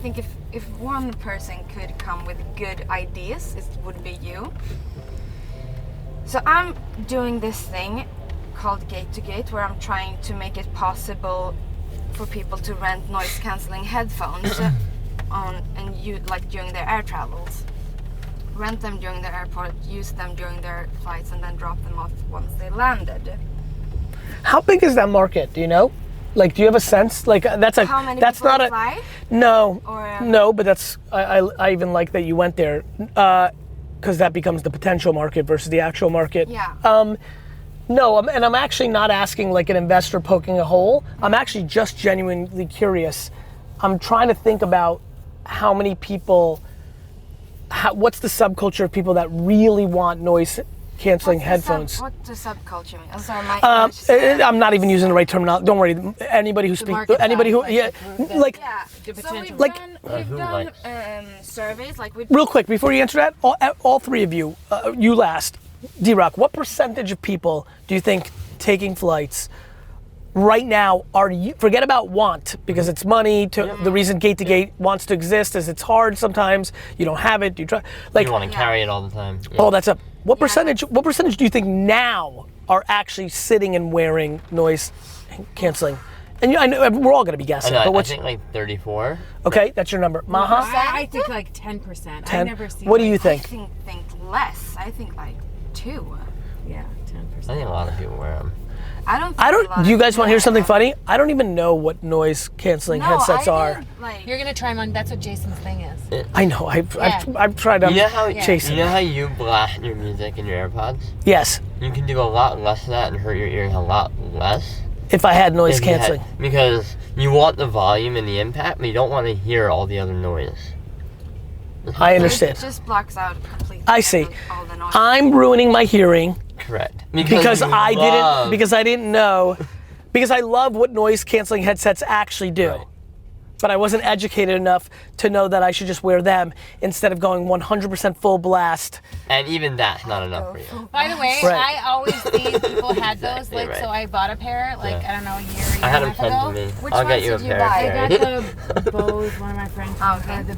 think if one person could come with good ideas, it would be you. So I'm doing this thing called Gate to Gate, where I'm trying to make it possible for people to rent noise cancelling headphones during their air travels. Rent them during the airport, use them during their flights, and then drop them off once they landed. How big is that market? Do you know? Like, do you have a sense? Like, that's a. How many that's people not apply? No. Or, no, but that's. I even like that you went there, because that becomes the potential market versus the actual market. Yeah. No, and I'm actually not asking like an investor poking a hole. I'm actually just genuinely curious. I'm trying to think about how many people. What's the subculture of people that really want noise canceling headphones? What's the subculture mean? Oh, sorry, I'm not even using the right terminology. Don't worry. Anybody who speaks, anybody who, Yeah. The So we've potential. done surveys Real quick before you answer that, all three of you, you last. D-Rock, what percentage of people do you think taking flights right now forget about want, because it's money. The reason Gate to Gate wants to exist is it's hard sometimes. You don't have it. You try. Like, you want to carry it all the time. Yeah. Oh, that's up. What percentage? What percentage do you think now are actually sitting and wearing noise canceling? And I know we're all gonna be guessing. I but what's, I think like 34. Okay, that's your number. Maha? I think like 10%. 10? I've never seen. What do you I think? think less. I think like 2. Yeah, 10%. I think a lot of people wear them. I don't. Do you guys want to hear something funny? I don't even know what noise canceling headsets are. You're gonna try them on. That's what Jason's thing is. I know. I've tried to chase it. You know how you blast your music in your AirPods? Yes. You can do a lot less of that and hurt your ears a lot less. If I had noise canceling. Because you want the volume and the impact, but you don't want to hear all the other noise. I understand. It just blocks out completely. I see. All the noise. I'm ruining my hearing. Correct. Because I didn't know, because I love what noise canceling headsets actually do. Right. But I wasn't educated enough to know that I should just wear them instead of going 100% full blast. And even that's not enough for you. By the way, Right. I always see people had those, Exactly like, right. so I bought a pair, like, I don't know, a year I had them and a half sent to ago. me. Which I'll get ones you a did you pair. buy? I Gary. got the Bose, one of my friends had the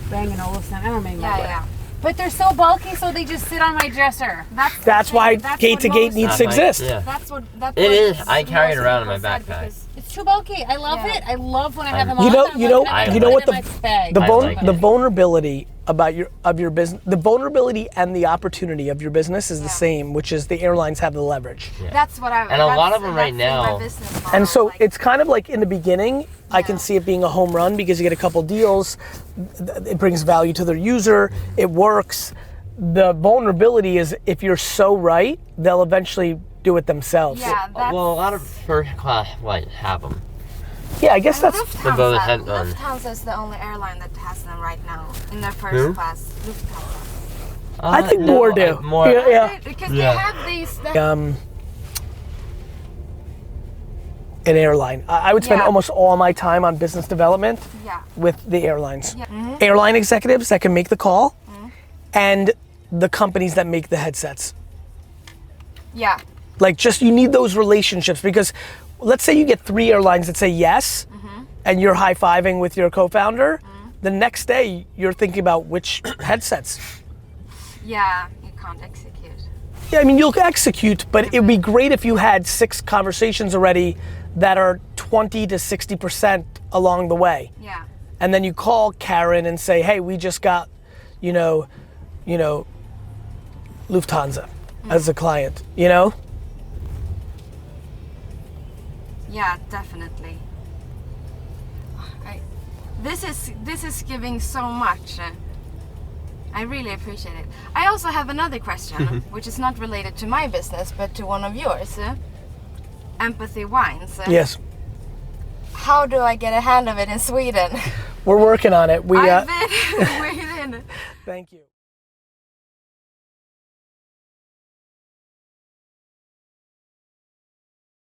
Bang & Olufsen. I don't remember. Yeah. But they're so bulky, so they just sit on my dresser. That's why That's Gate what to Gate most- needs to exist. Yeah. That's what. That's It what is. I most carry it around in my people said, backpack. because It's too bulky. I love Yeah. it. I love when I have them You on. know- I'm you know- like, can I you put know it what in my bag? The vulnerability of your business, the vulnerability and the opportunity of your business is the same, which is the airlines have the leverage. that's what I. And a lot of them right now- And so it's kind of like in the beginning, I can see it being a home run because you get a couple deals, it brings value to their user, it works. The vulnerability is if you're so right, they'll eventually do it themselves. Yeah, that's. Well, a lot of first class flights have them. Yeah, I guess that's. both headphones. Lufthansa is the only airline that has them right now in their first Who? class. Lufthansa. I think more do. More. Yeah. Because Yeah. they have these. An airline. I would spend Yeah. almost all my time on business development Yeah. with the airlines. Yeah. Mhm. Airline executives that can make the call and the companies that make the headsets. Yeah. Like just you need those relationships because let's say you get 3 airlines that say yes and you're high-fiving with your co-founder, the next day you're thinking about which headsets. Yeah. You can't execute. Yeah, I mean you'll execute, but it'd be great if you had 6 conversations already that are 20 to 60% along the way. Yeah. And then you call Karen and say, hey, we just got, you know, Lufthansa as a client, you know? Yeah, definitely. This is giving so much. I really appreciate it. I also have another question, which is not related to my business, but to one of yours. Empathy Wines. Yes. How do I get a hand of it in Sweden? We're working on it. I've been waiting. Thank you.